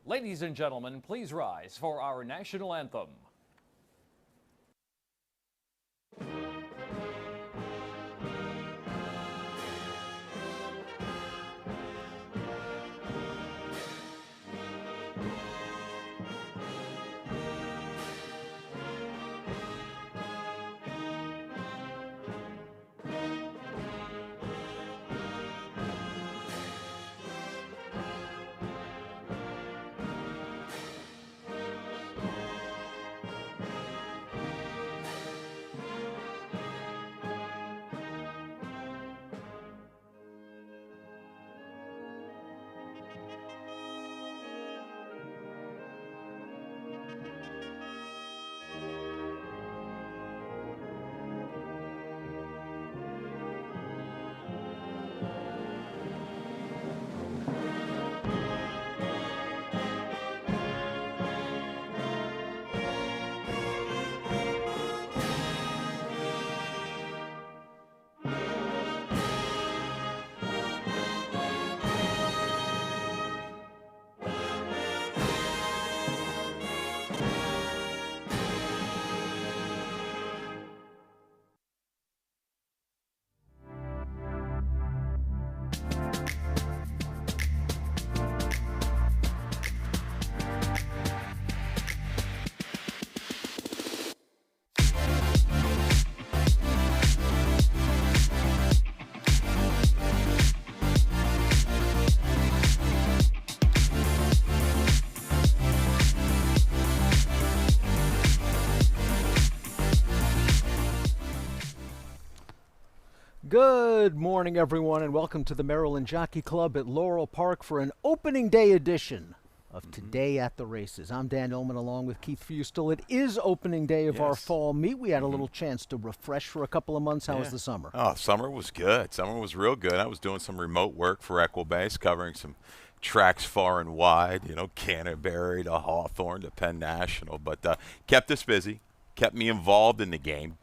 Ladies and gentlemen, please rise for our national anthem. Good morning, everyone, and welcome to the Maryland Jockey Club at Laurel Park for an opening day edition of Today at the Races. I'm Dan Ullman along with Keith Fustel. It is opening day of our fall meet. We had a little chance to refresh for a couple of months. How was the summer? Oh, summer was good. Summer was real good. I was doing some remote work for Equibase, covering some tracks far and wide, Canterbury to Hawthorne to Penn National, but kept us busy, kept me involved in the game.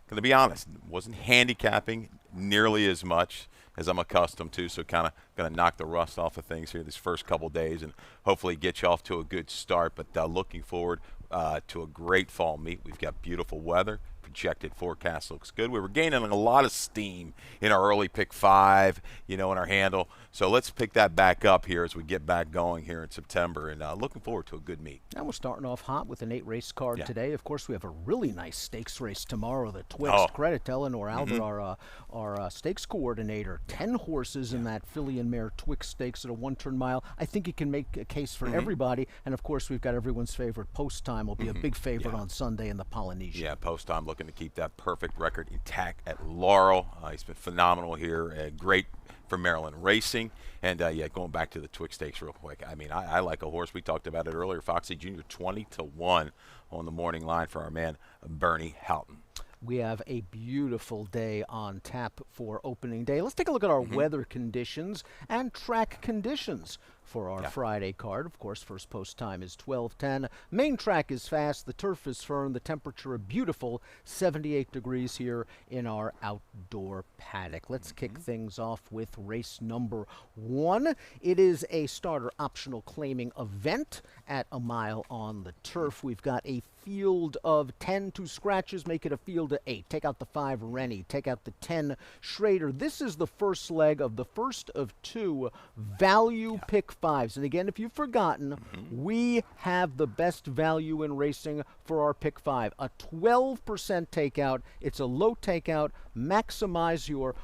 Going to be honest, wasn't handicapping nearly as much as I'm accustomed to, so kind of going to knock the rust off of things here these first couple days and hopefully get you off to a good start. But looking forward to a great fall meet. We've got beautiful weather. Projected forecast looks good. We were gaining a lot of steam in our early pick five, in our handle. So let's pick that back up here as we get back going here in September, and looking forward to a good meet. And we're starting off hot with an 8-race card today. Of course, we have a really nice stakes race tomorrow. The Twixt credit to Eleanor Albert, our stakes coordinator. 10 horses in that filly and mare Twixt stakes at a one-turn mile. I think you can make a case for everybody. And of course, we've got everyone's favorite Post Time will be a big favorite on Sunday in the Polynesian. Yeah, Post Time looking to keep that perfect record intact at Laurel. He's been phenomenal here. Great for Maryland racing. And, going back to the Twixt Stakes real quick. I mean, I like a horse. We talked about it earlier. Foxy Jr. 20-1 on the morning line for our man, Bernie Houghton. We have a beautiful day on tap for opening day. Let's take a look at our weather conditions and track conditions for our Friday card. Of course, first post time is 12:10. Main track is fast. The turf is firm. The temperature a beautiful 78 degrees here in our outdoor paddock. Let's kick things off with race number 1. It is a starter optional claiming event at a mile on the turf. We've got a field of 10 to scratches, make it a field of 8. Take out the 5 Rennie, take out the 10 Schrader. This is the first leg of the first of 2 value pick 5s. And again, if you've forgotten, we have the best value in racing for our pick 5. A 12% takeout. It's a low takeout. Maximize your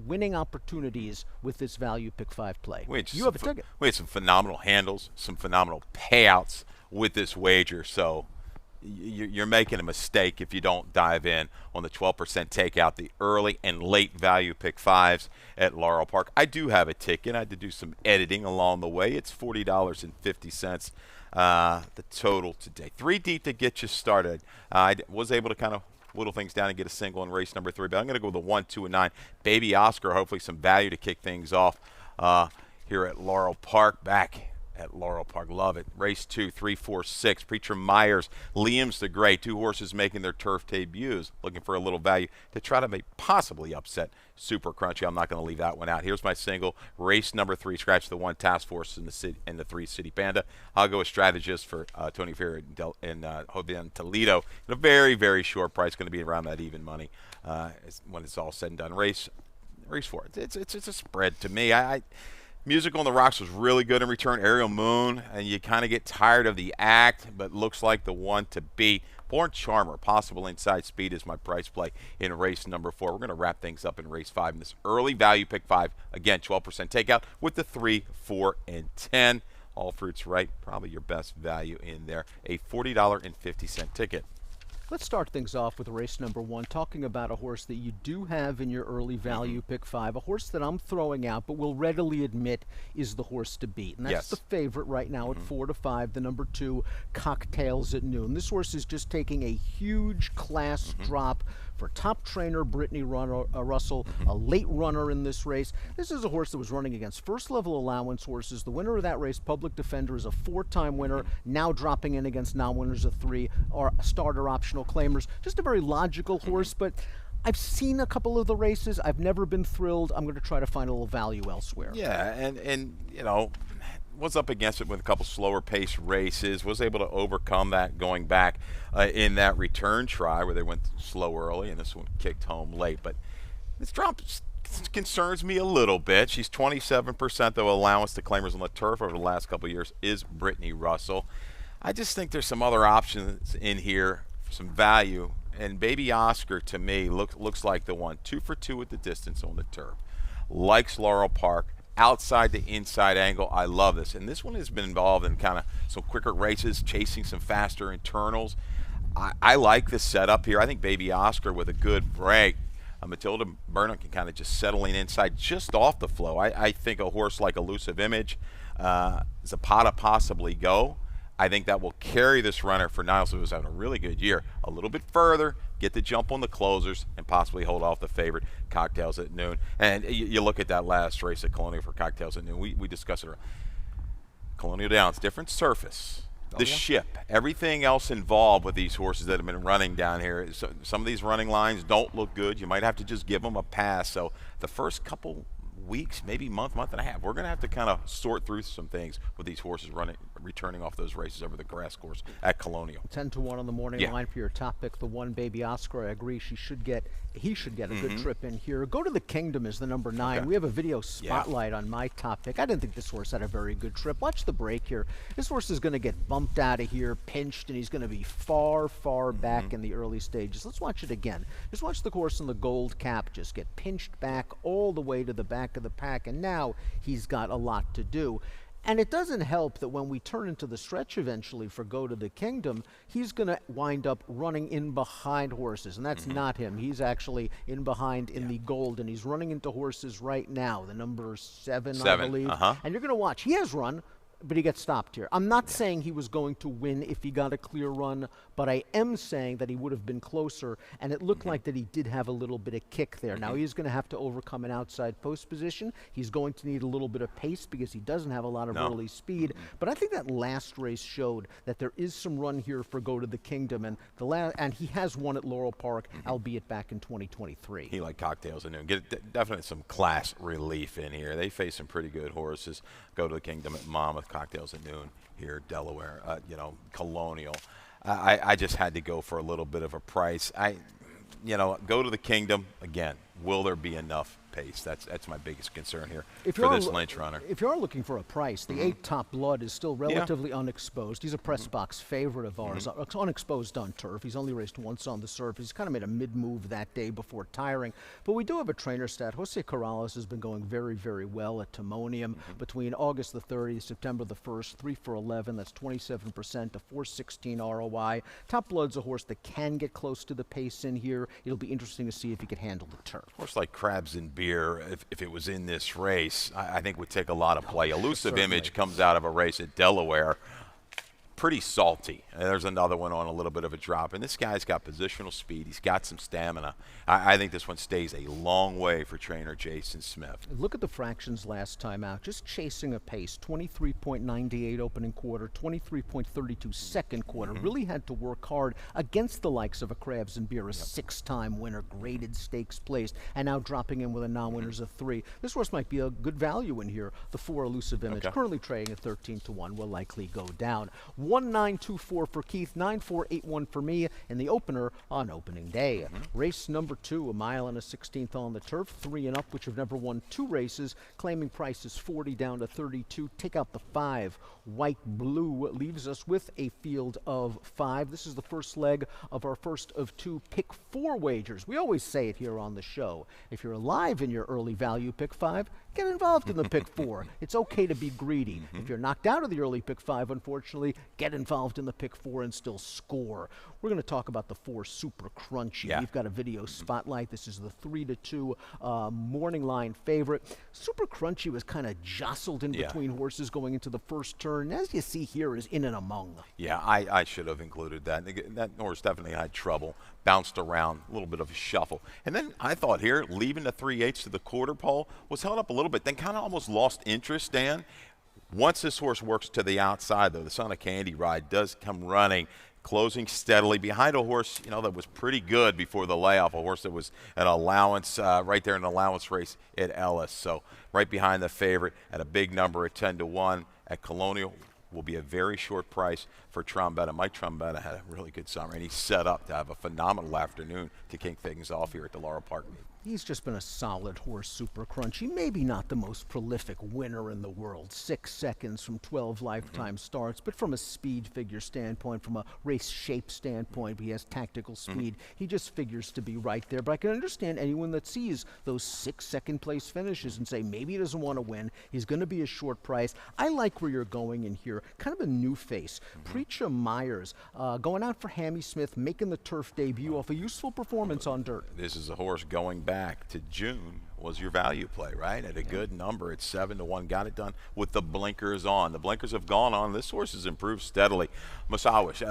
winning opportunities with this value pick 5 play. You have a ticket. We had some phenomenal handles, some phenomenal payouts with this wager. So you're making a mistake if you don't dive in on the 12% takeout, the early and late value pick 5s at Laurel Park. I do have a ticket. I had to do some editing along the way. It's $40.50 the total today. 3 deep to get you started. I was able to kind of whittle things down and get a single in race number 3, but I'm going to go with the 1, 2, and 9. Baby Oscar, hopefully some value to kick things off here at Laurel Park. Back at Laurel Park. Love it. Race 2, 3, 4, 6. Preacher Myers, Liam's the Gray. 2 horses making their turf debuts. Looking for a little value to try to possibly upset Super Crunchy. I'm not going to leave that one out. Here's my single. Race number 3. Scratch the 1. Task Force in the city and the 3 City Panda. I'll go with strategist for Tony Ferrer in Jovian Toledo. At a very, very short price. Going to be around that even money when it's all said and done. Race 4. It's a spread to me. Musical on the Rocks was really good in return. Ariel Moon, and you kind of get tired of the act, but looks like the one to beat. Born Charmer, possible inside speed is my price play in race number 4. We're going to wrap things up in race 5 in this early value pick 5. Again, 12% takeout with the 3, 4, and 10. All fruits right, probably your best value in there. A $40.50 ticket. Let's start things off with race number 1, talking about a horse that you do have in your early value pick 5, a horse that I'm throwing out but will readily admit is the horse to beat. And that's the favorite right now at 4 to 5, the number 2, Cocktails at Noon. This horse is just taking a huge class drop for top trainer Brittany Russell, a late runner in this race. This is a horse that was running against first-level allowance horses. The winner of that race, Public Defender, is a 4-time winner, now dropping in against non-winners of 3 or starter optional claimers. Just a very logical horse, but I've seen a couple of the races. I've never been thrilled. I'm going to try to find a little value elsewhere. Yeah, and you know, was up against it with a couple slower pace races, was able to overcome that going back in that return try where they went slow early and this one kicked home late. But this drop concerns me a little bit. She's 27% though allowance to claimers on the turf over the last couple of years is Brittany Russell. I just think there's some other options in here for some value. And Baby Oscar, to me, looks like the one. 2 for 2 with the distance on the turf. Likes Laurel Park. Outside the inside angle. I love this. And this one has been involved in kind of some quicker races, chasing some faster internals. I like the setup here. I think Baby Oscar with a good break. Matilda Burnham can kind of just settling inside just off the flow. I think a horse like Elusive Image, Zapata possibly go. I think that will carry this runner for Niles, who was having a really good year, a little bit further, get the jump on the closers, and possibly hold off the favorite, Cocktails at Noon. And you look at that last race at Colonial for Cocktails at Noon. We discussed it. Colonial Downs, different surface. The ship, everything else involved with these horses that have been running down here. So some of these running lines don't look good. You might have to just give them a pass. So the first couple weeks, maybe month and a half, we're going to have to kind of sort through some things with these horses returning off those races over the grass course at Colonial. 10 to 1 on the morning line for your top pick, the 1 Baby Oscar. I agree. He should get a good trip in here. Go to the Kingdom is the number 9. We have a video spotlight on my top pick. I didn't think this horse had a very good trip. Watch the break here. This horse is going to get bumped out of here, pinched, and he's going to be far back in the early stages. Let's watch it again. Just watch the horse in the gold cap just get pinched back all the way to the back of the pack, and now he's got a lot to do. And it doesn't help that when we turn into the stretch eventually for Go to the Kingdom, he's going to wind up running in behind horses. And that's not him. He's actually in behind in the gold, and he's running into horses right now, the number 7, I believe. And you're going to watch. He has run, but he gets stopped here. I'm not saying he was going to win if he got a clear run, but I am saying that he would have been closer, and it looked like that he did have a little bit of kick there. Now he's going to have to overcome an outside post position. He's going to need a little bit of pace because he doesn't have a lot of early speed. But I think that last race showed that there is some run here for Go to the Kingdom, and and he has won at Laurel Park, albeit back in 2023. He like Cocktails and get definitely some class relief in here. They face some pretty good horses. Go to the Kingdom at Monmouth. Cocktails at Noon here, Delaware, Colonial. I just had to go for a little bit of a price. Go to the Kingdom again. Will there be enough pace? That's my biggest concern here for this Lynch runner. If you are looking for a price, the 8 Top Blood is still relatively unexposed. He's a press box favorite of ours, unexposed on turf. He's only raced once on the surface. He's kind of made a mid-move that day before tiring. But we do have a trainer stat. Jose Corrales has been going very well at Timonium between August the 30th, September the 1st, 3 for 11. That's 27%, a 416 ROI. Top Blood's a horse that can get close to the pace in here. It'll be interesting to see if he can handle the turf. Horse like Crabs and Beer, if it was in this race, I think would take a lot of play. Elusive Image comes out of a race at Delaware. pretty salty. And there's another one on a little bit of a drop. And this guy's got positional speed. He's got some stamina. I think this one stays a long way for trainer Jason Smith. Look at the fractions last time out. Just chasing a pace. 23.98 opening quarter, 23.32 second quarter. Really had to work hard against the likes of a Krabs and Beer, a 6-time winner, graded stakes placed, and now dropping in with a non-winners of 3. This horse might be a good value in here. The 4 Elusive Image, currently trading at 13-1, will likely go down. 1924 for Keith, 9481 for me in the opener on opening day. Race number 2, a mile and a 16th on the turf, 3 and up, which have never won 2 races. Claiming price is 40 down to 32. Take out the 5. White Blue leaves us with a field of 5. This is the first leg of our first of 2 pick 4 wagers. We always say it here on the show. If you're alive in your early value pick 5, get involved in the pick 4. It's okay to be greedy. If you're knocked out of the early pick 5, unfortunately, get involved in the pick 4 and still score. We're going to talk about the 4 Super Crunchy. We've got a video spotlight. This is the 3-2 morning line favorite. Super Crunchy was kind of jostled in between horses going into the first turn. As you see here, is in and among. Yeah, I should have included that. That horse definitely had trouble, bounced around, a little bit of a shuffle. And then I thought here, leaving the 3/8 to the quarter pole, was held up a little bit, then kind of almost lost interest, Dan. Once this horse works to the outside, though, the Son of Candy ride does come running, closing steadily behind a horse, that was pretty good before the layoff, a horse that was an allowance, right there in an allowance race at Ellis. So right behind the favorite at a big number at 10-1 at Colonial. Will be a very short price for Trombetta. Mike Trombetta had a really good summer, and he's set up to have a phenomenal afternoon to kick things off here at the Laurel Park meet. He's just been a solid horse, Super Crunchy. Maybe not the most prolific winner in the world. 6 seconds from 12 lifetime starts, but from a speed figure standpoint, from a race shape standpoint, he has tactical speed. He just figures to be right there. But I can understand anyone that sees those 6 second place finishes and say maybe he doesn't want to win. He's going to be a short price. I like where you're going in here. Kind of a new face. Preacher Myers going out for Hammy Smith, making the turf debut off a useful performance on dirt. This is a horse going back to June was your value play, right? At a good number at 7-1, got it done with the blinkers on. The blinkers have gone on. This horse has improved steadily. Musawish,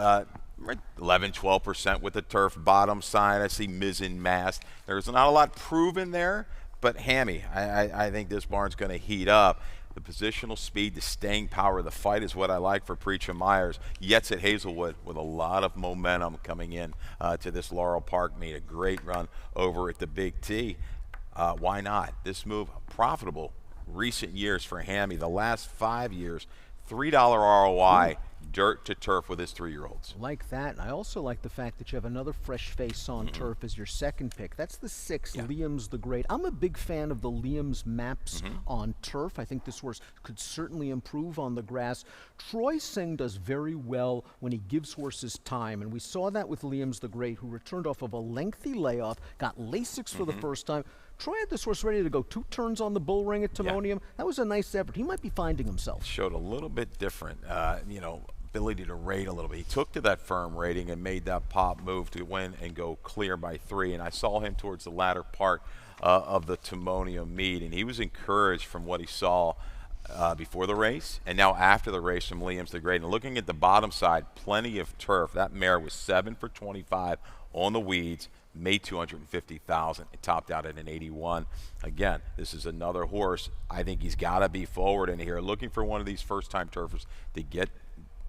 11-12% with the turf bottom side. I see mizzen mast. There's not a lot proven there, but Hammy, I think this barn's going to heat up. The positional speed, the staying power of the fight is what I like for Preacher Myers. Yets at Hazelwood with a lot of momentum coming in to this Laurel Park meet. A great run over at the Big T. Why not? This move, profitable recent years for Hammy. The last 5 years, $3 ROI. Dirt to turf with his 3-year-olds. Like that, and I also like the fact that you have another fresh face on turf as your second pick. That's the 6, Liam's the Great. I'm a big fan of the Liam's maps on turf. I think this horse could certainly improve on the grass. Troy Singh does very well when he gives horses time, and we saw that with Liam's the Great, who returned off of a lengthy layoff, got Lasix for the first time. Troy had this horse ready to go 2 turns on the bull ring at Timonium. That was a nice effort. He might be finding himself. Showed a little bit different, ability to rate a little bit. He took to that firm rating and made that pop move to win and go clear by 3. And I saw him towards the latter part of the Timonium meet, and he was encouraged from what he saw before the race and now after the race from Liam's the Great. And looking at the bottom side, plenty of turf. That mare was 7 for 25 on the weeds. Made $250,000. It topped out at an 81. Again, this is another horse. I think he's got to be forward in here, looking for one of these first-time turfers to get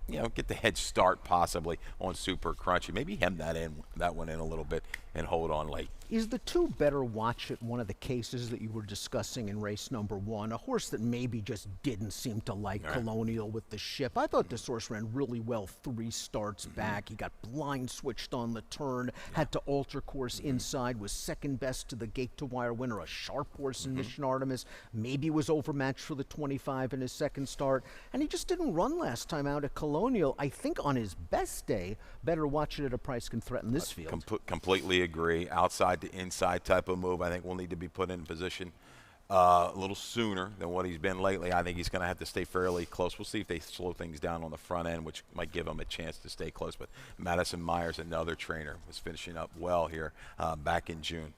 the head start possibly on Super Crunchy. Maybe hem that one in a little bit and hold on late. Is the 2 better watch at one of the cases that you were discussing in race number 1? A horse that maybe just didn't seem to like Colonial with the ship. I thought this horse ran really well 3 starts back. He got blind switched on the turn, had to alter course inside, was second best to the gate to wire winner, a sharp horse in Mission Artemis. Maybe was overmatched for the 25 in his second start, and he just didn't run last time out at Colonial. I think on his best day, better watch it at a price can threaten this field. Completely agree. Outside to inside type of move. I think we'll need to be put in position a little sooner than what he's been lately. I think he's going to have to stay fairly close. We'll see if they slow things down on the front end, which might give him a chance to stay close. But Madison Myers, another trainer, was finishing up well here back in June.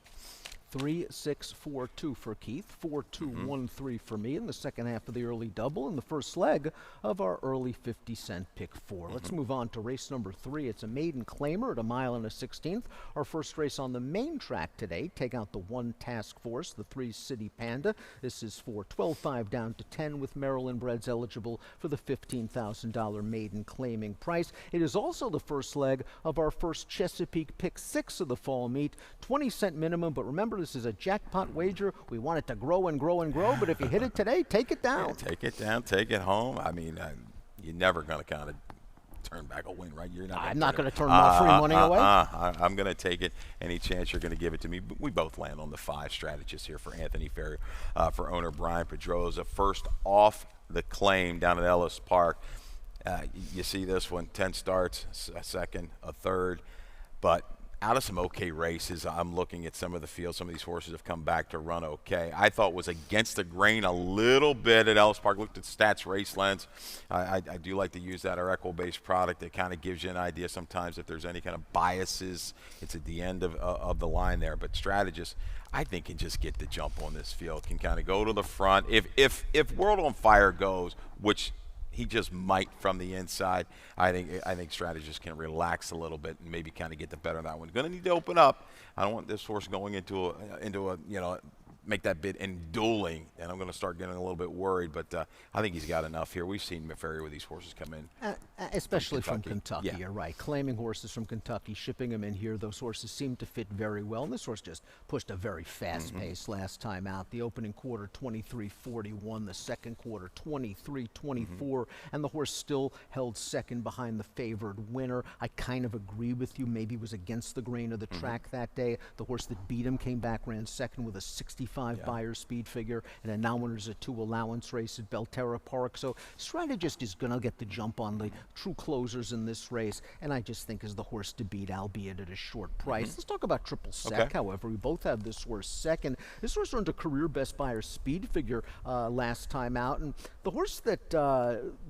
3-6-4-2 for Keith, 4-2-1-3 for me in the second half of the early double in the first leg of our early 50-cent pick 4. Let's move on to race number 3. It's a maiden claimer at 1 1/16. Our first race on the main track today. Take out the 1 Task Force, the 3 City Panda. This is for 12.5 down to 10 with Maryland breds eligible for the $15,000 maiden claiming price. It is also the first leg of our first Chesapeake pick 6 of the fall meet. 20-cent minimum, but remember, this is a jackpot wager. We want it to grow and grow and grow, but if you hit it today, take it down. Yeah, take it down, take it home. I mean, you're never going to kind of turn back a win, right? I'm not going to turn my free money away. I'm going to take it any chance you're going to give it to me. We both land on the 5 strategists here for Anthony Ferry, for owner Brian Pedroza. First off the claim down at Ellis Park. You see this one, 10 starts, a second, a third, but out of some okay races, I'm looking at some of the field. Some of these horses have come back to run okay. I thought was against the grain a little bit at Ellis Park. Looked at Stats Race Lens. I do like to use that, our Equal-based product. It kind of gives you an idea sometimes if there's any kind of biases. It's at the end of the line there. But strategists, I think, can just get the jump on this field, can kind of go to the front. If World on Fire goes, which he just might from the inside, I think strategists can relax a little bit and maybe kind of get the better of that one. Going to need to open up. I don't want this horse going into a make that bid and dueling, and I'm going to start getting a little bit worried. But I think he's got enough here. We've seen Ferry with these horses come in, especially from Kentucky. You're right. Claiming horses from Kentucky, shipping them in here. Those horses seem to fit very well. And this horse just pushed a very fast pace last time out. The opening quarter 23:41, the second quarter 23:24, and the horse still held second behind the favored winner. I kind of agree with you. Maybe it was against the grain of the track that day. The horse that beat him came back, ran second with a 65 buyer speed figure, and a now winner's a 2 allowance race at Belterra Park. So strategist is going to get the jump on the true closers in this race, and I just think is the horse to beat, albeit at a short price. Let's talk about Triple Sec. However, we both have this horse second. This horse earned a career best buyer speed figure last time out, and the horse that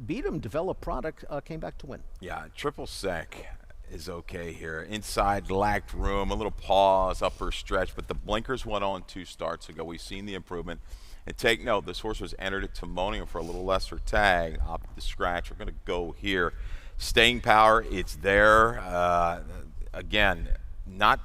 beat him, Developed Product, came back to win. Yeah, Triple Sec is okay here. Inside lacked room, a little pause, upper stretch, but the blinkers went on 2 starts ago. We've seen the improvement. And take note, this horse was entered at Timonium for a little lesser tag. Opted to scratch. We're going to go here. Staying power, it's there. Again, not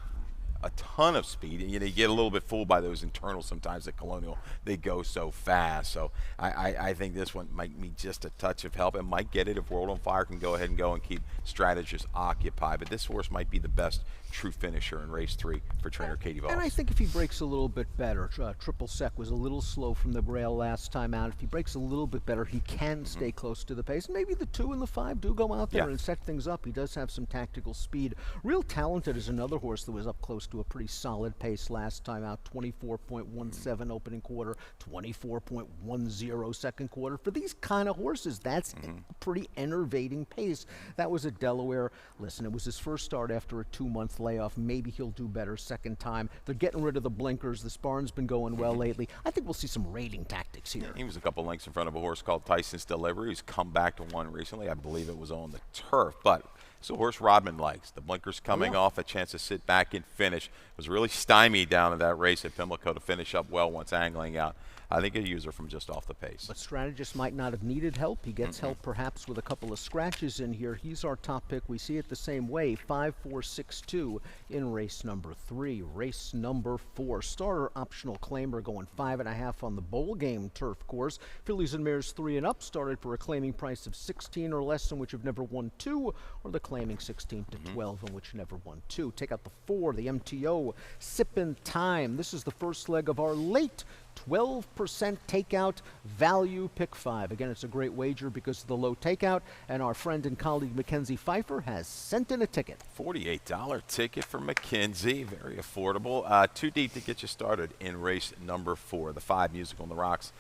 a ton of speed. You get a little bit fooled by those internals sometimes at Colonial. They go so fast. So I think this one might need just a touch of help. It might get it if World on Fire can go ahead and go and keep strategists occupied. But this horse might be the best true finisher in race 3 for trainer Katie Voss. And I think if he breaks a little bit better, Triple Sec was a little slow from the rail last time out. If he breaks a little bit better, he can stay close to the pace. Maybe the 2 and the 5 do go out there and set things up. He does have some tactical speed. Real Talented is another horse that was up close to a pretty solid pace last time out. 24.17 opening quarter, 24.10 second quarter. For these kind of horses, that's a pretty enervating pace. That was at Delaware. Listen, it was his first start after a 2-month layoff. Maybe he'll do better second time. They're getting rid of the blinkers. The sparring's been going well lately. I think we'll see some rating tactics here. He was a couple lengths in front of a horse called Tyson's Delivery. He's come back to one recently. I believe it was on the turf, but it's a horse Rodman likes. The blinkers coming off, a chance to sit back and finish. Was really stymied down in that race at Pimlico to finish up well once angling out. I think a user from just off the pace. But strategist might not have needed help. He gets help perhaps with a couple of scratches in here. He's our top pick. We see it the same way. 5-4-6-2 in race number 3. Race number 4. Starter optional claimer going 5.5 on the bowl game turf course. Fillies and mares 3 and up started for a claiming price of 16 or less, in which have never won 2, or the claiming 16 to 12, in which never won 2. Take out the 4, the MTO Sippin' Time. This is the first leg of our late 12% takeout value pick 5. Again, it's a great wager because of the low takeout, and our friend and colleague Mackenzie Pfeiffer has sent in a ticket. $48 ticket for Mackenzie, very affordable. Too deep to get you started in race number 4. The 5 Musical on the Rocks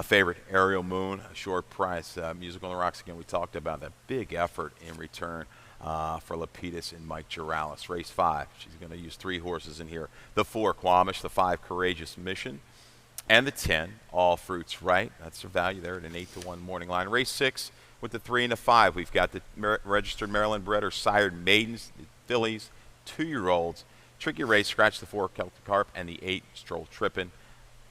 favorite, Ariel Moon, a short price. Musical on the Rocks, again, we talked about that big effort in return for Lapidus and Mike Giralles. Race 5, she's going to use 3 horses in here. The 4 Quamish, the 5 Courageous Mission, and the 10, All Fruits Right. That's the value there at an 8-1 morning line. Race 6 with the 3 and the 5. We've got the registered Maryland bred or sired maidens, the fillies, 2-year-olds. tricky race. Scratch the 4 Celtic Carp and the 8 Stroll Trippin'.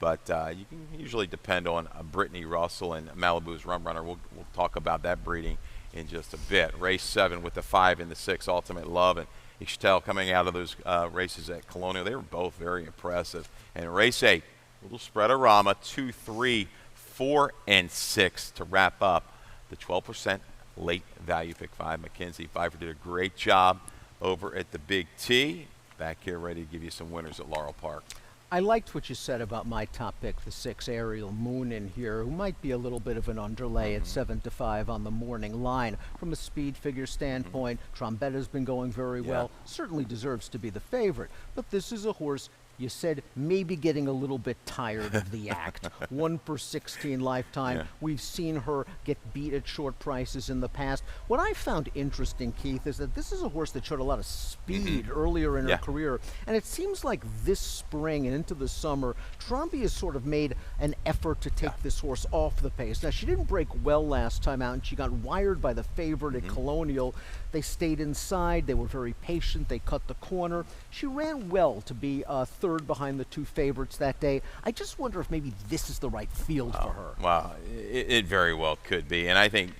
But you can usually depend on Brittany Russell and Malibu's Rum Runner. We'll talk about that breeding in just a bit. Race 7 with the 5 and the 6 Ultimate Love, and you should tell coming out of those races at Colonial, they were both very impressive. And race 8, little spread-a-rama, 2, 3, 4, and 6 to wrap up the 12% late value pick 5. Mackenzie Pfeiffer did a great job over at the Big T. Back here ready to give you some winners at Laurel Park. I liked what you said about my top pick, the 6 Ariel Moon in here, who might be a little bit of an underlay at 7-5 on the morning line. From a speed figure standpoint, Trombetta's been going very well. Certainly deserves to be the favorite. But this is a horse you said maybe getting a little bit tired of the act. 1 for 16 lifetime. Yeah. We've seen her get beat at short prices in the past. What I found interesting, Keith, is that this is a horse that showed a lot of speed earlier in her career. And it seems like this spring and into the summer, Trombe has sort of made an effort to take this horse off the pace. Now, she didn't break well last time out, and she got wired by the favorite at Colonial. They stayed inside. They were very patient. They cut the corner. She ran well to be third behind the 2 favorites that day. I just wonder if maybe this is the right field for her. Well, it very well could be. And I think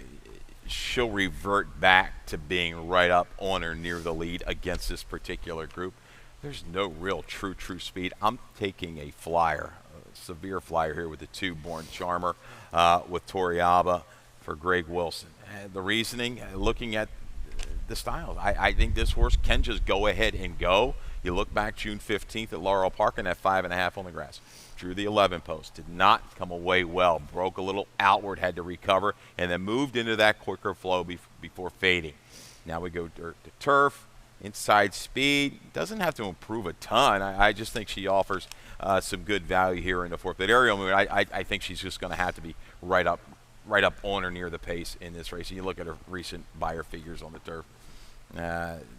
she'll revert back to being right up on or near the lead against this particular group. There's no real true speed. I'm taking a flyer, a severe flyer here with the 2 Born Charmer with Toriaba for Greg Wilson. The reasoning, looking at the styles, I think this horse can just go ahead and go. You look back June 15th at Laurel Park and that 5.5 on the grass. Drew the 11 post, did not come away well, broke a little outward, had to recover, and then moved into that quicker flow before fading. Now we go dirt to turf, inside speed, doesn't have to improve a ton. I just think she offers some good value here in the 4th. But Ariel Moon, I think she's just going to have to be right up on or near the pace in this race. And you look at her recent buyer figures on the turf.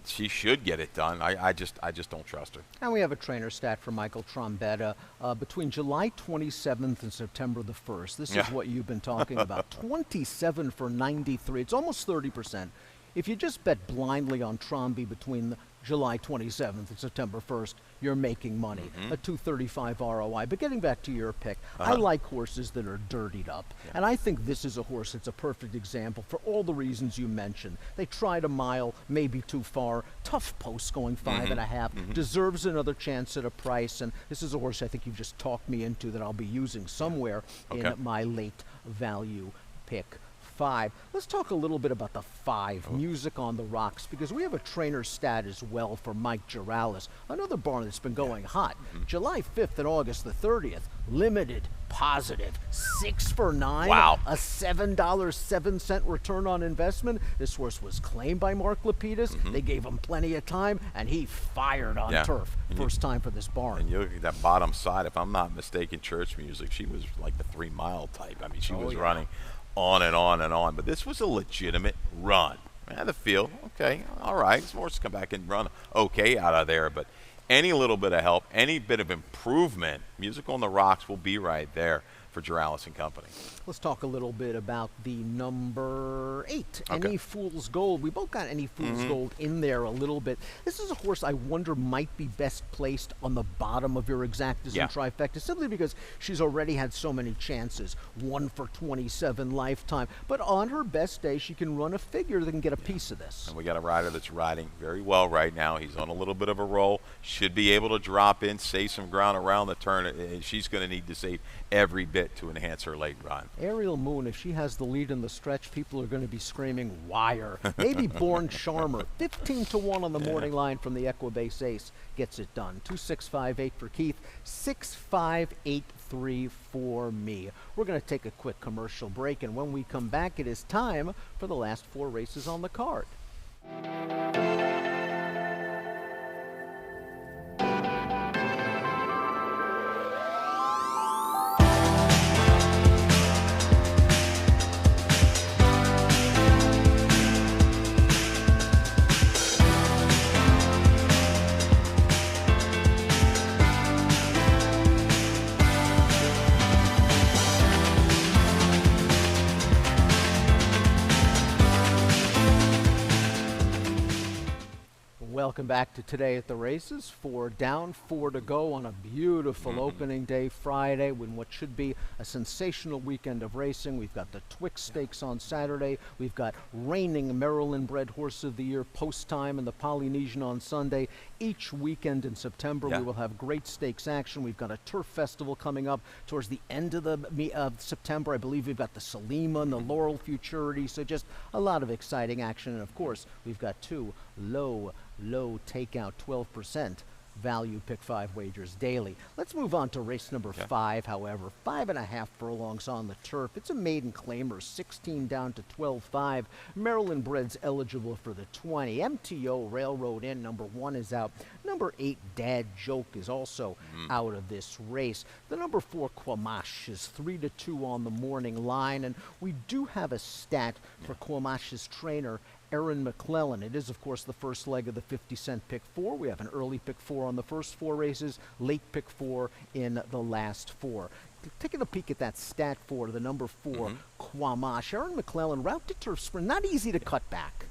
She should get it done. I just don't trust her. And we have a trainer stat for Michael Trombetta. Between July 27th and September the 1st, this is what you've been talking about, 27 for 93. It's almost 30%. If you just bet blindly on Trombe between July 27th and September 1st, you're making money, a 235 ROI. But getting back to your pick, I like horses that are dirtied up. And I think this is a horse that's a perfect example for all the reasons you mentioned. They tried a mile, maybe too far, tough post going 5.5, deserves another chance at a price. And this is a horse I think you've just talked me into that I'll be using somewhere in my late value pick 5. Let's talk a little bit about the 5, Music on the Rocks, because we have a trainer stat as well for Mike Giralis, another barn that's been going hot. July 5th and August the 30th, limited, positive, 6 for 9. Wow. A $7.07 return on investment. This horse was claimed by Mark Lapidus. They gave him plenty of time, and he fired on turf. First time for this barn. And you look at that bottom side, if I'm not mistaken, Church Music, she was like the 3-mile type. I mean, she was running on and on and on. But this was a legitimate run. I had the feel, okay, all right, this horse come back and run okay out of there. But any little bit of help, any bit of improvement, Music on the Rocks will be right there for Giralis and company. Let's talk a little bit about the number 8, Any Fool's Gold. We both got Any Fool's Gold in there a little bit. This is a horse I wonder might be best placed on the bottom of your exactas and trifecta, simply because she's already had so many chances. 1 for 27 lifetime. But on her best day, she can run a figure that can get a piece of this. And we got a rider that's riding very well right now. He's on a little bit of a roll. Should be able to drop in, save some ground around the turn. And she's going to need to save every bit to enhance her late run. Ariel Moon, if she has the lead in the stretch, people are going to be screaming wire. Maybe Born Charmer, 15 to 1 on the morning line from the Equibase Ace, gets it done. 2658 for Keith, 6583 for me. We're going to take a quick commercial break, and when we come back, it is time for the last 4 races on the card. Welcome back to Today at the Races. 4 down, 4 to go on a beautiful opening day Friday when what should be a sensational weekend of racing. We've got the Twix Stakes on Saturday. We've got reigning Maryland-bred Horse of the Year post time and the Polynesian on Sunday. Each weekend in September we will have great stakes action. We've got a turf festival coming up towards the end of September. I believe we've got the Salima and the Laurel Futurity, so just a lot of exciting action. And of course, we've got 2 low takeout 12% value pick 5 wagers daily. Let's move on to race number 5, however. 5.5 furlongs on the turf. It's a maiden claimer, 16 down to 12.5. Maryland breds eligible for the 20. MTO Railroad Inn, number 1 is out. Number 8, Dad Joke, is also out of this race. The number 4, Quamash, is 3-2 on the morning line, and we do have a stat for Quamash's trainer, Aaron McClellan. It is, of course, the first leg of the 50-cent pick 4. We have an early pick 4 on the first 4 races, late pick 4 in the last 4. Taking a peek at that stat for the number 4, Quamash. Aaron McClellan, route to turf sprint, not easy to cut back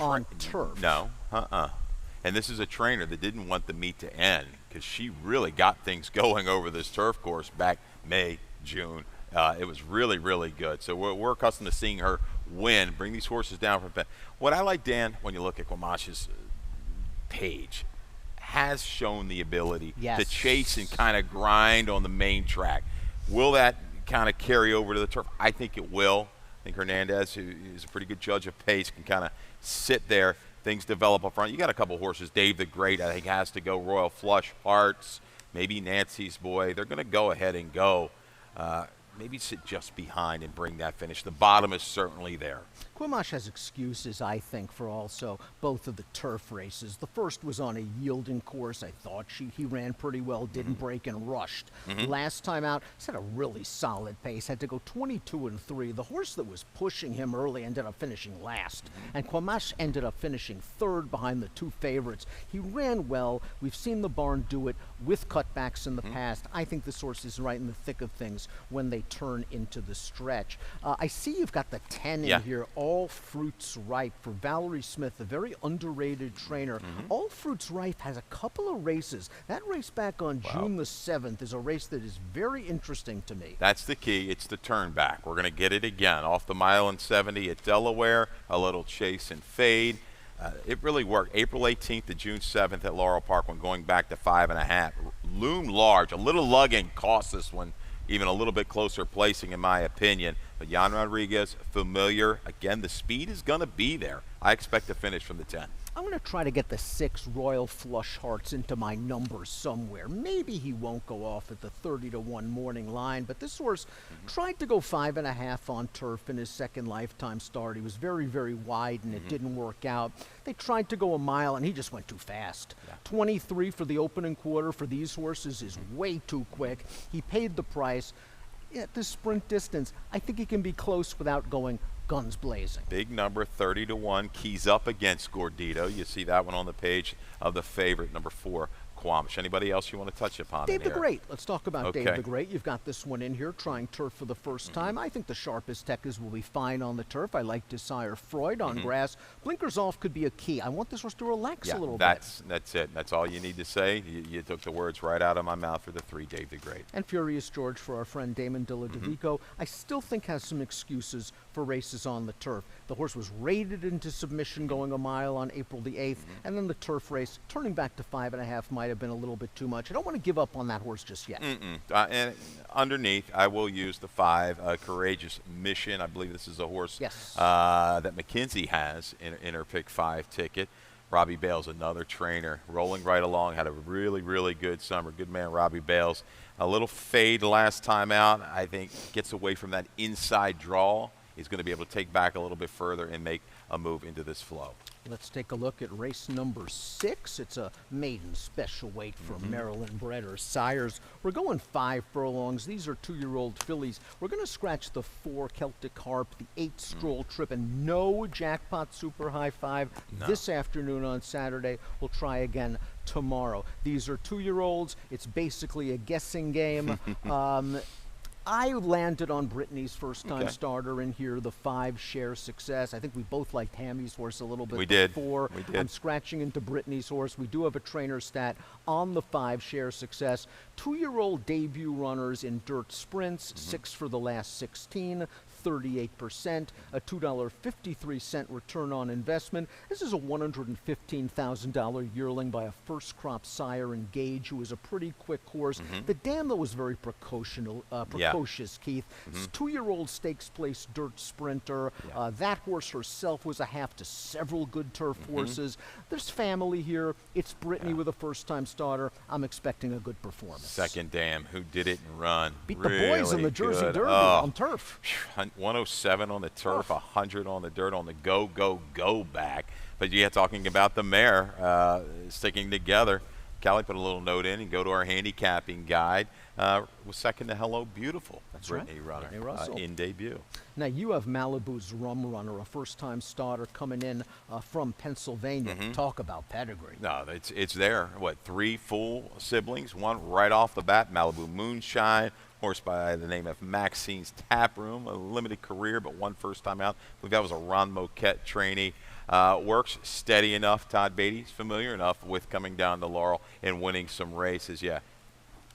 on turf. No, And this is a trainer that didn't want the meet to end because she really got things going over this turf course back May, June. It was really, really good. So we're accustomed to seeing her win, bring these horses down from pen. What I like, Dan, when you look at Quamash's page, has shown the ability to chase and kind of grind on the main track. Will that kind of carry over to the turf? I think it will. I think Hernandez, who is a pretty good judge of pace, can kind of sit there. Things develop up front. You got a couple horses. Dave the Great, I think, has to go. Royal Flush, Hearts, maybe Nancy's Boy. They're going to go ahead and go. Maybe sit just behind and bring that finish. The bottom is certainly there. Quamash has excuses, I think, for also both of the turf races. The first was on a yielding course. I thought he ran pretty well, didn't break and rushed. Last time out, he's had a really solid pace, had to go 22-3. The horse that was pushing him early ended up finishing last, and Quamash ended up finishing 3rd behind the 2 favorites. He ran well. We've seen the barn do it with cutbacks in the past. I think this horse is right in the thick of things when they turn into the stretch. I see you've got the 10 in here, All Fruits Ripe, for Valerie Smith, a very underrated trainer. All Fruits Ripe has a couple of races. That race back on June the 7th is a race that is very interesting to me. That's the key. It's the turn back. We're going to get it again off the mile and 70 at Delaware, a little chase and fade. It really worked. April 18th to June 7th at Laurel Park when going back to 5.5. Loomed large. A little lugging cost this one even a little bit closer placing, in my opinion. But Jan Rodriguez, familiar. Again, the speed is going to be there. I expect to finish from the 10. I'm going to try to get the 6 Royal Flush Hearts into my numbers somewhere. Maybe he won't go off at the 30-1 morning line, but this horse tried to go 5.5 on turf in his second lifetime start. He was very, very wide, and it didn't work out. They tried to go a mile, and he just went too fast. 23 for the opening quarter for these horses is way too quick. He paid the price. At this sprint distance, I think he can be close without going guns blazing. Big number, 30-1, keys up against Gordito. You see that one on the page of the favorite, number 4, Quamash. Anybody else you want to touch upon? Dave the Great. Let's talk about Dave the Great. You've got this one in here, trying turf for the first time. I think the sharpest techers will be fine on the turf. I like Desire Freud on grass. Blinkers off could be a key. I want this horse to relax a little bit. That's it. That's all you need to say. You took the words right out of my mouth for the 3, Dave the Great. And Furious George for our friend Damon Dilladovico, I still think has some excuses for races on the turf. The horse was raided into submission going a mile on April the 8th, and then the turf race, turning back to 5.5 might have been a little bit too much. I don't want to give up on that horse just yet. And underneath, I will use the 5, Courageous Mission. I believe this is a horse that McKenzie has in her pick 5 ticket. Robbie Bales, another trainer, rolling right along, had a really, really good summer. Good man, Robbie Bales. A little fade last time out. I think gets away from that inside draw. He's going to be able to take back a little bit further and make a move into this flow. Let's take a look at race number 6. It's a maiden special weight for Maryland bred or sires. We're going 5 furlongs. These are 2-year-old fillies. We're going to scratch the 4 Celtic Harp, the 8 Stroll Trip, and no Jackpot Super High 5 this afternoon on Saturday. We'll try again tomorrow. These are 2-year-olds. It's basically a guessing game. I landed on Brittany's first-time starter in here, the 5 Share Success. I think we both liked Hammy's horse a little bit before. We did. I'm scratching into Brittany's horse. We do have a trainer stat on the 5 Share Success. 2-year-old debut runners in dirt sprints, 6 for the last 16. 38%, a $2.53 return on investment. This is a $115,000 yearling by a first crop sire in Gage, who is a pretty quick horse. The dam, though, was very precocious, Keith. 2-year-old stakes place dirt sprinter. That horse herself was a half to several good turf horses. There's family here. It's Brittany with a first-time starter. I'm expecting a good performance. Second dam, who did it and run. Beat really the boys in the Jersey good. Derby on turf. 107 on the turf, 100 on the dirt on the go back. But yeah, talking about the mare sticking together, Callie put a little note in and go to our handicapping guide. Was second to Hello Beautiful. That's Brittany right. Runner Brittany Russell. in debut. Now, you have Malibu's Rum Runner, a first-time starter coming in from Pennsylvania. Talk about pedigree. No, it's there. What, 3 full siblings? One right off the bat, Malibu Moonshine, horse by the name of Maxine's Tap Room, a limited career, but one first time out. I believe that was a Ron Moquette trainee. Works steady enough. Todd Beatty's familiar enough with coming down to Laurel and winning some races. Yeah,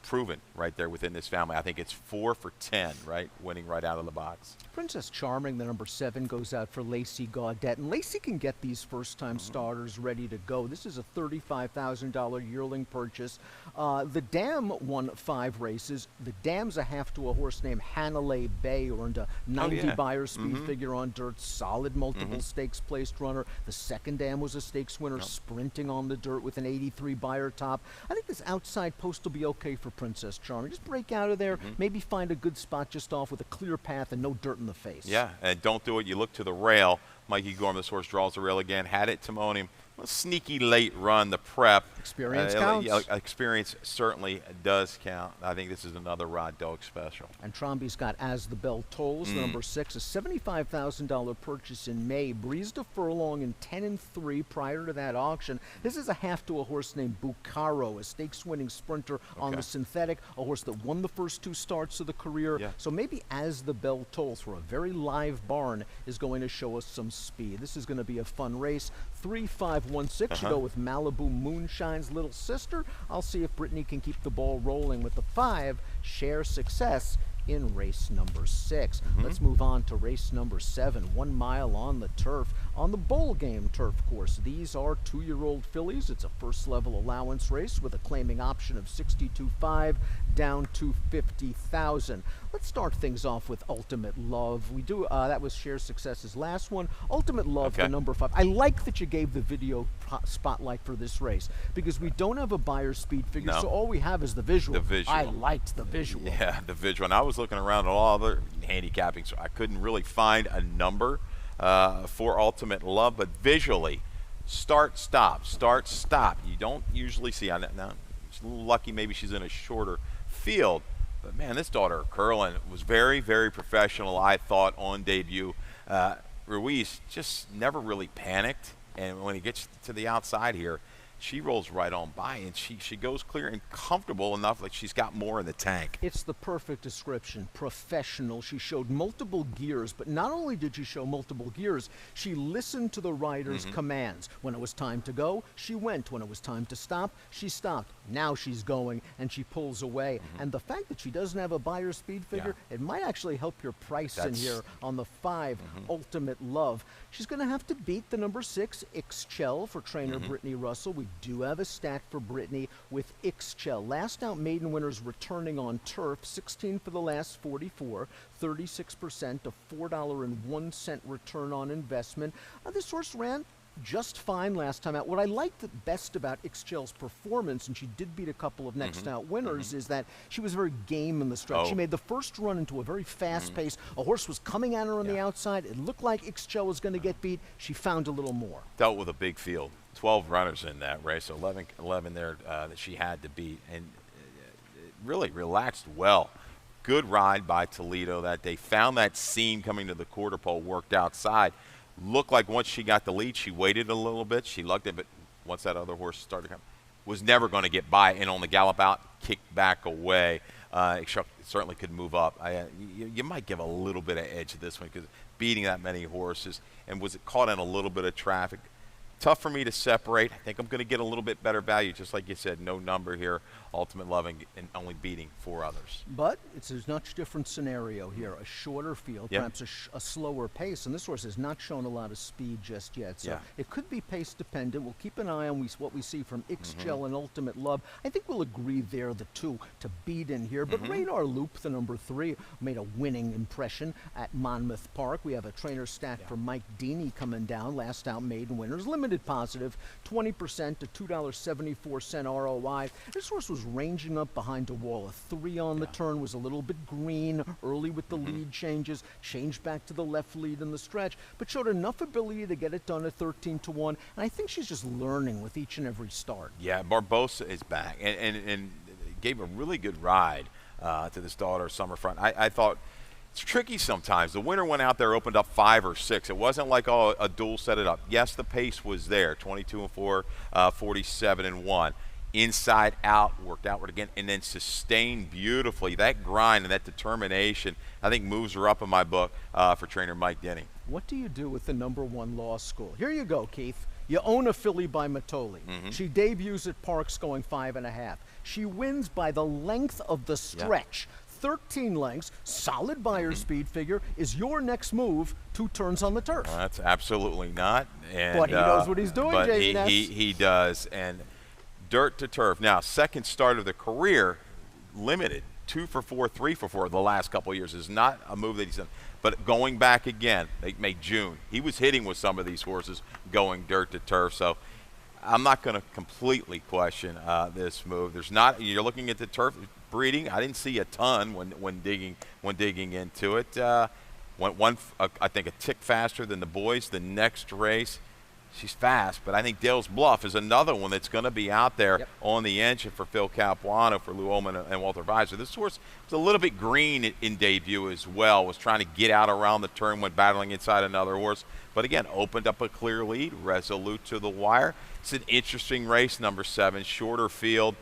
proven right there within this family. I think it's 4 for 10, right? Winning right out of the box. Princess Charming, the number 7, goes out for Lacey Gaudette. And Lacey can get these first-time starters ready to go. This is a $35,000 yearling purchase. The Dam won 5 races. The Dam's a half to a horse named Hanalei Bay, earned a 90 buyer speed figure on dirt, solid multiple stakes placed runner. The second Dam was a stakes winner, sprinting on the dirt with an 83 buyer top. I think this outside post will be okay for Princess Charming. Just break out of there, maybe find a good spot just off with a clear path and no dirt in the face. Yeah, and don't do it. You look to the rail. Mikey Gorm, this horse, draws the rail again. Had it Timonium. A sneaky late run, the prep. Experience counts. Experience certainly does count. I think this is another Rod Dog special. And Tromby's got As the Bell Tolls, the number 6, a $75,000 purchase in May. Breezed a furlong in 10-3 prior to that auction. This is a half to a horse named Bucaro, a stakes-winning sprinter on the synthetic, a horse that won the first 2 starts of the career. So maybe As the Bell Tolls, for a very live barn, is going to show us some speed. This is going to be a fun race. 3-5-1-6. You go with Malibu Moonshine's little sister. I'll see if Brittany can keep the ball rolling with the 5 Share Success in race number 6. Let's move on to race number 7, 1 mile on the turf, on the bowl game turf course. These are 2-year-old fillies. It's a first level allowance race with a claiming option of 62.5 down to 50,000. Let's start things off with Ultimate Love. We do that was Share Success's last one. Ultimate Love, the number 5. I like that you gave the video spotlight for this race because we don't have a buyer speed figure, so all we have is the visual. I liked the visual. Yeah, the visual. And I was looking around at all other handicapping, so I couldn't really find a number for Ultimate Love, but visually, start, stop. You don't usually see on that. Now, she's a little lucky maybe she's in a shorter field, but man, this daughter of Curlin was very, very professional, I thought, on debut. Ruiz just never really panicked, and when he gets to the outside here, she rolls right on by, and she goes clear and comfortable enough, like she's got more in the tank. It's the perfect description. Professional. She showed multiple gears, but not only did she show multiple gears, she listened to the rider's commands. When it was time to go, she went. When it was time to stop, she stopped. Now she's going, and she pulls away. And the fact that she doesn't have a buyer speed figure, it might actually help your price in here on the 5 Ultimate Love. She's going to have to beat the number 6 Ixchel for trainer Brittany Russell. We do have a stat for Brittany with Ixchel. Last out maiden winners returning on turf, 16 for the last 44, 36%, a $4.01 return on investment. This horse ran just fine last time out. What I liked best about Ixchel's performance, and she did beat a couple of next out winners, is that she was very game in the stretch. She made the first run into a very fast pace. A horse was coming at her on the outside. It looked like Ixchel was going to get beat. She found a little more. Dealt with a big field. 12 runners in that race, so 11 there that she had to beat, and really relaxed well. Good ride by Toledo that day. Found that seam coming to the quarter pole, worked outside. Looked like once she got the lead, she waited a little bit. She lugged it, but once that other horse started coming, was never going to get by, and on the gallop out, kicked back away. It certainly could move up. You might give a little bit of edge to this one because beating that many horses, and was it caught in a little bit of traffic. Tough for me to separate. I think I'm going to get a little bit better value, just like you said. No number here. Ultimate Love and only beating 4 others. But it's a much different scenario here. A shorter field, perhaps a slower pace. And this horse has not shown a lot of speed just yet. So it could be pace dependent. We'll keep an eye on what we see from Ixchel and Ultimate Love. I think we'll agree they're the 2 to beat in here. But Radar Loop, the number 3, made a winning impression at Monmouth Park. We have a trainer stat for Mike Deeney coming down. Last out maiden winners. Limited positive, 20% to $2.74 ROI. This horse was ranging up behind a wall. A 3 on the turn, was a little bit green early with the lead changes, changed back to the left lead in the stretch, but showed enough ability to get it done at 13-1. And I think she's just learning with each and every start. Yeah, Barbosa is back and gave a really good ride to this daughter Summerfront. I thought it's tricky sometimes. The winner went out there, opened up 5 or 6. It wasn't like a duel set it up. Yes, the pace was there, 22-4, 47-1. Inside out, worked outward again, and then sustained beautifully. That grind and that determination, I think, moves her up in my book for trainer Mike Denny. What do you do with the number 1 Law School? Here you go, Keith. You own a filly by Matoli. She debuts at Parks going 5.5. She wins by the length of the stretch. 13 lengths, solid buyer speed figure. Is your next move 2 turns on the turf? That's absolutely not. And, but he knows what he's doing, but Jason. He does. And dirt to turf. Now, second start of the career, limited. 2 for 4, 3 for 4 the last couple of years is not a move that he's done. But going back again, they made June. He was hitting with some of these horses going dirt to turf. So I'm not going to completely question this move. There's not. You're looking at the turf breeding. I didn't see a ton when digging into it. Went I think a tick faster than the boys. The next race, she's fast, but I think Dale's Bluff is another one that's going to be out there on the engine for Phil Capuano, for Lou Ullman and Walter Weiser. This horse was a little bit green in debut as well. Was trying to get out around the turn, went battling inside another horse, but again opened up a clear lead, resolute to the wire. It's an interesting race, number 7, shorter field.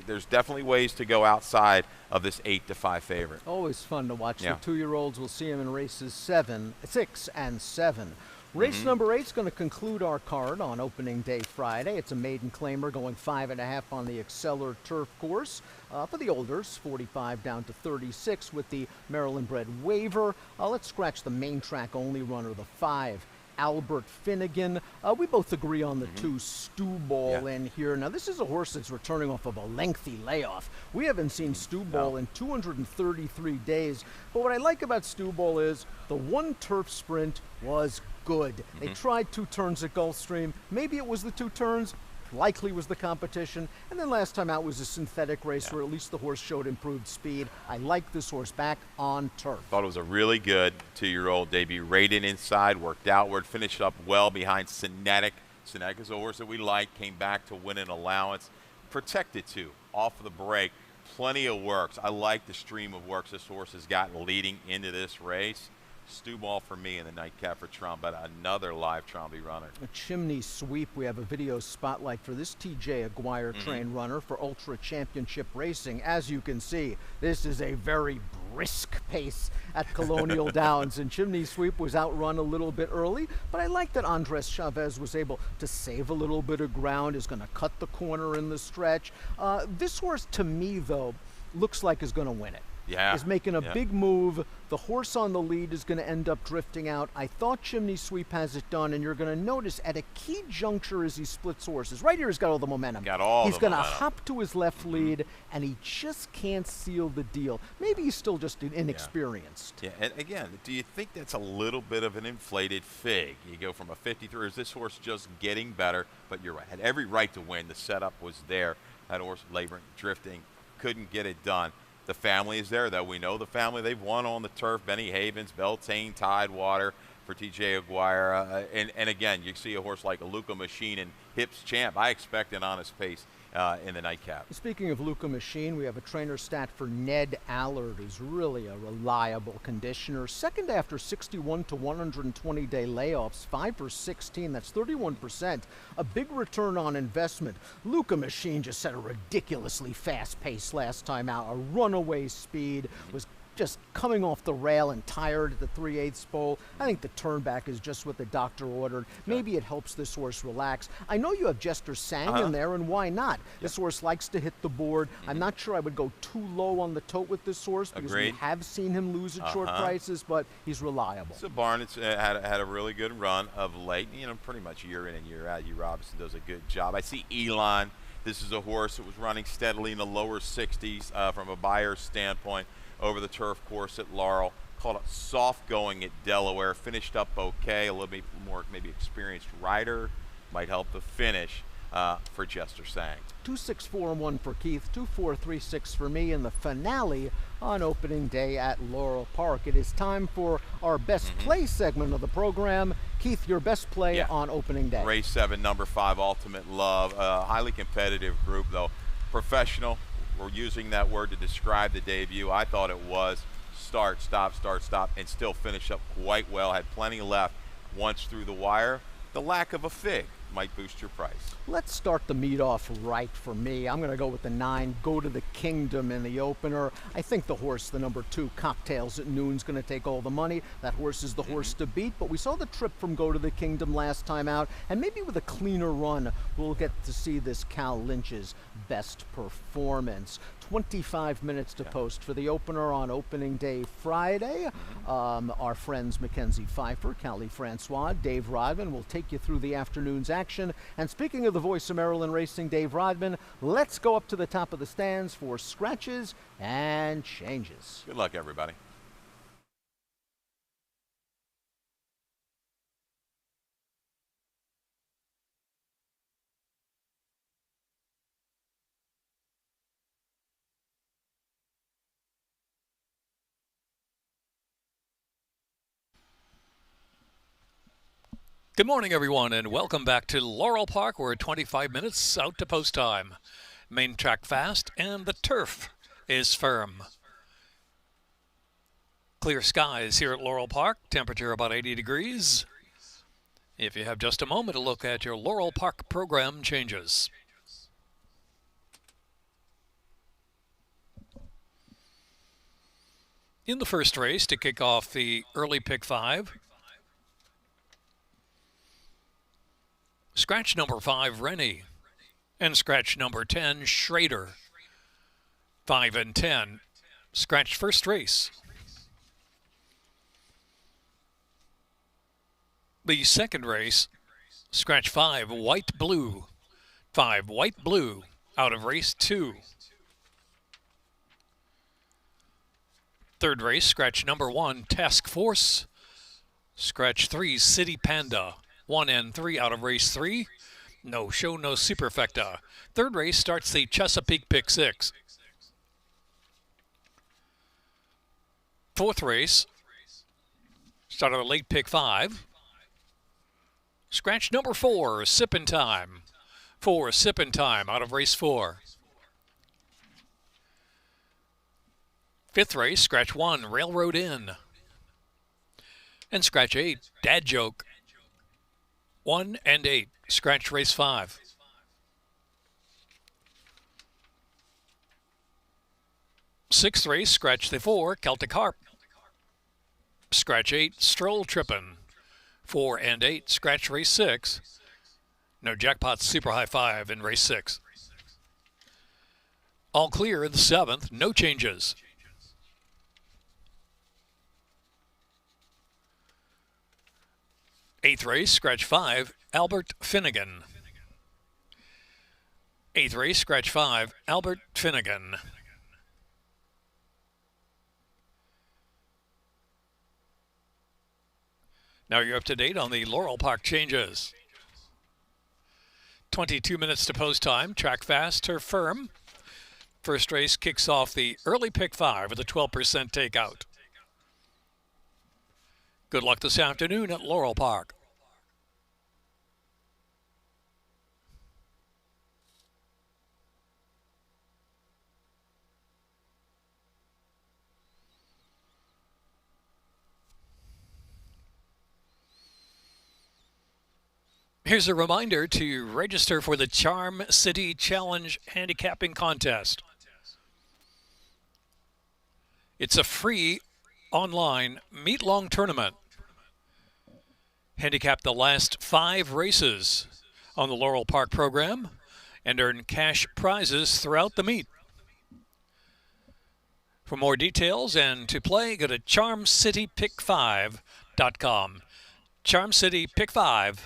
There's definitely ways to go outside of this 8-5 favorite. Always fun to watch the 2-year-olds. We'll see them in races 6 and 7. Race number 8 is going to conclude our card on opening day Friday. It's a maiden claimer going 5.5 on the Exceller turf course. For the olders, 45 down to 36 with the Maryland-bred Waiver. Let's scratch the main track only runner, the 5. Albert Finnegan. We both agree on the 2 Stew Ball in here. Now, this is a horse that's returning off of a lengthy layoff. We haven't seen Stew Ball in 233 days. But what I like about Stew Ball is the 1 turf sprint was good. They tried 2 turns at Gulfstream. Maybe it was the 2 turns. Likely was the competition. And then last time out was a synthetic race where at least the horse showed improved speed. I like this horse back on turf. Thought it was a really good 2-year-old debut. Rated inside, worked outward, finished up well behind Cinetic. Cinetic is a horse that we like, came back to win an allowance. Protected too, off of the break. Plenty of works. I like the stream of works this horse has gotten leading into this race. Stew Ball for me in the nightcap for Trump, but another live Tromby runner. A chimney sweep. We have a video spotlight for this TJ Aguirre trained runner for Ultra Championship Racing. As you can see, this is a very brisk pace at Colonial Downs, and chimney sweep was outrun a little bit early, but I like that Andres Chavez was able to save a little bit of ground, is going to cut the corner in the stretch. This horse, to me, though, looks like is going to win it. Is making a big move. The horse on the lead is going to end up drifting out. I thought Chimney Sweep has it done, and you're going to notice at a key juncture as he splits horses. Right here, he's got all the momentum. He's going to hop to his left lead, and he just can't seal the deal. Maybe he's still just inexperienced. Yeah, and again, do you think that's a little bit of an inflated fig? You go from a 53, is this horse just getting better? But you're right, had every right to win. The setup was there. That horse laboring, drifting, couldn't get it done. The family is there, though. We know the family. They've won on the turf. Benny Havens, Beltane, Tidewater for TJ Aguirre. And again, you see a horse like a Luca Machine and Hips Champ. I expect an honest pace in the nightcap. Speaking of Luca Machine, we have a trainer stat for Ned Allard, who's really a reliable conditioner. Second after 61 to 120 day layoffs, 5 for 16, that's 31%. A big return on investment. Luca Machine just set a ridiculously fast pace last time out, a runaway speed, was just coming off the rail and tired at the 3/8 pole. I think the turn back is just what the doctor ordered. Maybe it helps this horse relax. I know you have Jester Sang in there, and why not? This horse likes to hit the board. I'm not sure I would go too low on the tote with this horse because we have seen him lose at short prices, but he's reliable. So Barn had a really good run of late. You know, pretty much year in and year out. Hugh Robinson does a good job. I see Elon. This is a horse that was running steadily in the lower 60s from a buyer's standpoint over the turf course at Laurel. Called it soft going at Delaware. Finished up okay. A little bit more maybe experienced rider might help the finish for Jester Sang. 2-6-4-1 for Keith, 2-4-3-6 for me in the finale on opening day at Laurel Park. It is time for our best play segment of the program. Keith, your best play on opening day. Race 7, number 5, Ultimate Love. Highly competitive group, though. Professional. We're using that word to describe the debut. I thought it was start, stop, and still finish up quite well. Had plenty left once through the wire. The lack of a fig might boost your price. Let's start the meet off right for me. I'm going to go with the 9, Go to the Kingdom in the opener. I think the horse, the number 2, Cocktails at Noon, is going to take all the money. That horse is the horse to beat, but we saw the trip from Go to the Kingdom last time out, and maybe with a cleaner run, we'll get to see this Cal Lynch's best performance. 25 minutes to post for the opener on opening day Friday. Our friends Mackenzie Pfeiffer, Callie Francois, Dave Rodman will take you through the afternoon's action. And speaking of the voice of Maryland Racing, Dave Rodman, let's go up to the top of the stands for scratches and changes. Good luck, everybody. Good morning, everyone, and welcome back to Laurel Park. We're 25 minutes out to post time. Main track fast, and the turf is firm. Clear skies here at Laurel Park. Temperature about 80 degrees. If you have just a moment to look at your Laurel Park program changes. In the first race to kick off the early pick 5, scratch number 5, Rennie, and scratch number 10, Schrader. 5 and 10, scratch first race. The second race, scratch 5, White Blue. 5, White Blue, out of race 2. Third race, scratch number 1, Task Force. Scratch 3, City Panda. 1 and 3 out of race 3. No show, no superfecta. Third race starts the Chesapeake pick 6. Fourth race, start of the late pick 5. Scratch number 4, Sippin' Time. 4, Sippin' Time out of race 4. Fifth race, scratch 1, Railroad Inn. And scratch 8, Dad Joke. 1 and 8, scratch race 5. Sixth race, scratch the 4, Celtic Harp. Scratch 8, Stroll Trippin'. 4 and 8, scratch race 6. No jackpot super high 5 in race 6. All clear in the 7th, no changes. Eighth race, scratch 5, Albert Finnegan. Eighth race, scratch 5, Albert Finnegan. Now you're up to date on the Laurel Park changes. 22 minutes to post time, track fast, turf firm. First race kicks off the early pick 5 with a 12% takeout. Good luck this afternoon at Laurel Park. Here's a reminder to register for the Charm City Challenge handicapping contest. It's a free online meet-long tournament. Handicap the last 5 races on the Laurel Park program and earn cash prizes throughout the meet. For more details and to play, go to charmcitypick5.com. charmcitypick5.com.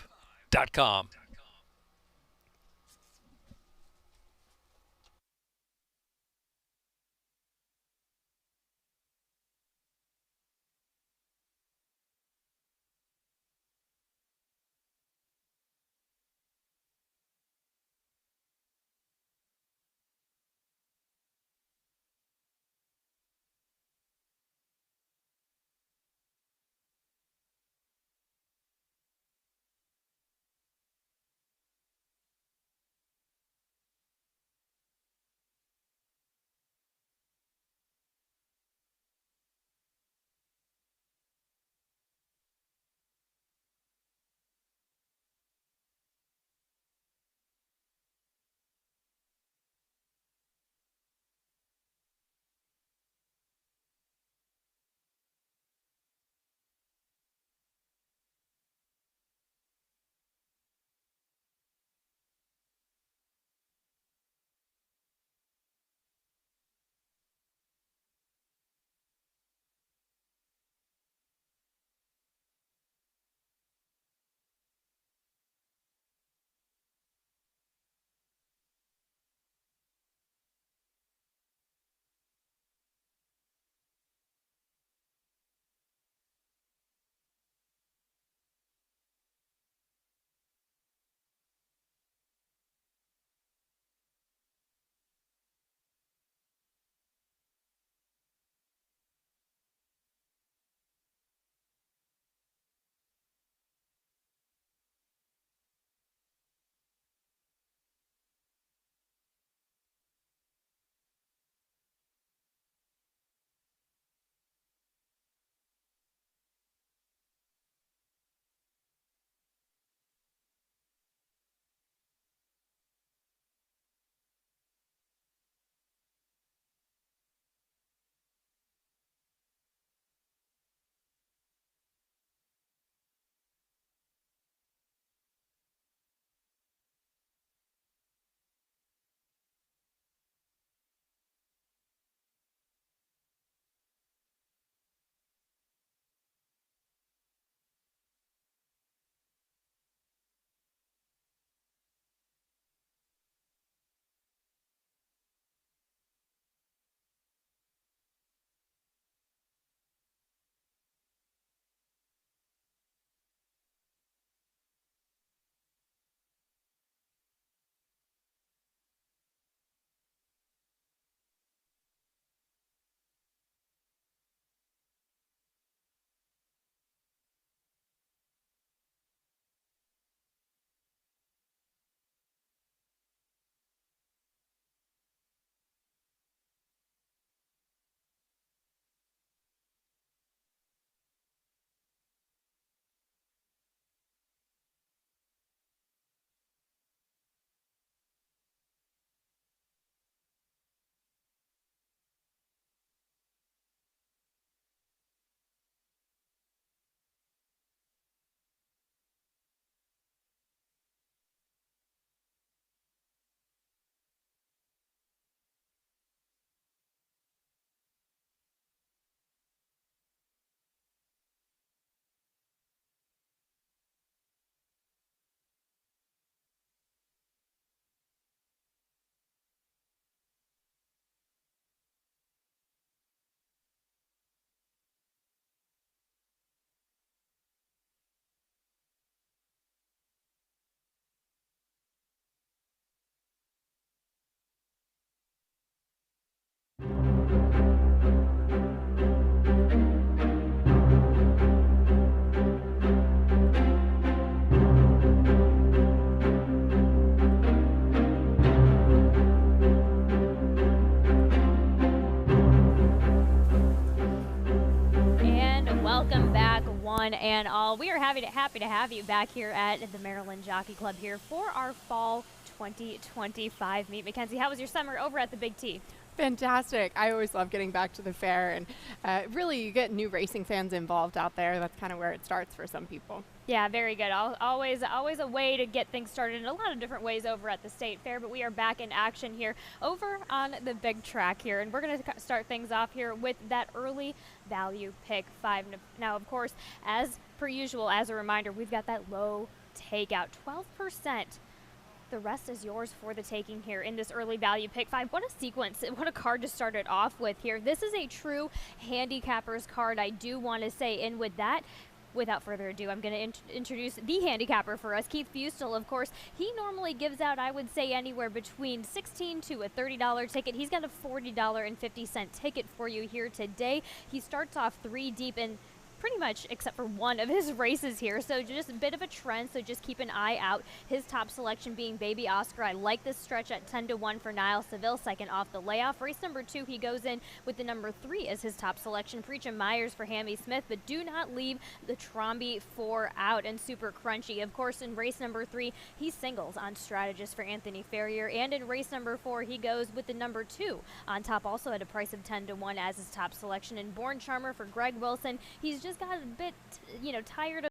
one and all. We are happy to have you back here at the Maryland Jockey Club here for our fall 2025 meet. Mackenzie, how was your summer over at the Big T? Fantastic. I always love getting back to the fair, and really you get new racing fans involved out there. That's kind of where it starts for some people. Yeah, very good. Always a way to get things started in a lot of different ways over at the State Fair, but we are back in action here over on the big track here, and we're going to start things off here with that early value pick 5. Now, of course, as per usual, as a reminder, we've got that low takeout, 12%. The rest is yours for the taking here in this early value pick 5. What a sequence. What a card to start it off with here. This is a true handicapper's card, I do want to say. And with that, without further ado, I'm going to introduce the handicapper for us, Keith Fustel. Of course, he normally gives out, I would say, anywhere between $16 to a $30 ticket. He's got a $40.50 ticket for you here today. He starts off 3 deep in pretty much except for one of his races here, so just a bit of a trend, so just keep an eye out. His top selection being Baby Oscar. I like this stretch at 10-1 for Niall Seville, second off the layoff. Race number 2, he goes in with the number 3 as his top selection, Preacher Myers for Hammy Smith, but do not leave the Trombi 4 out, and Super Crunchy. Of course, in race number 3, he singles on Strategist for Anthony Ferrier, and in race number 4, he goes with the number 2 on top, also at a price of 10-1 as his top selection, and Born Charmer for Greg Wilson. He's just got a bit, tired of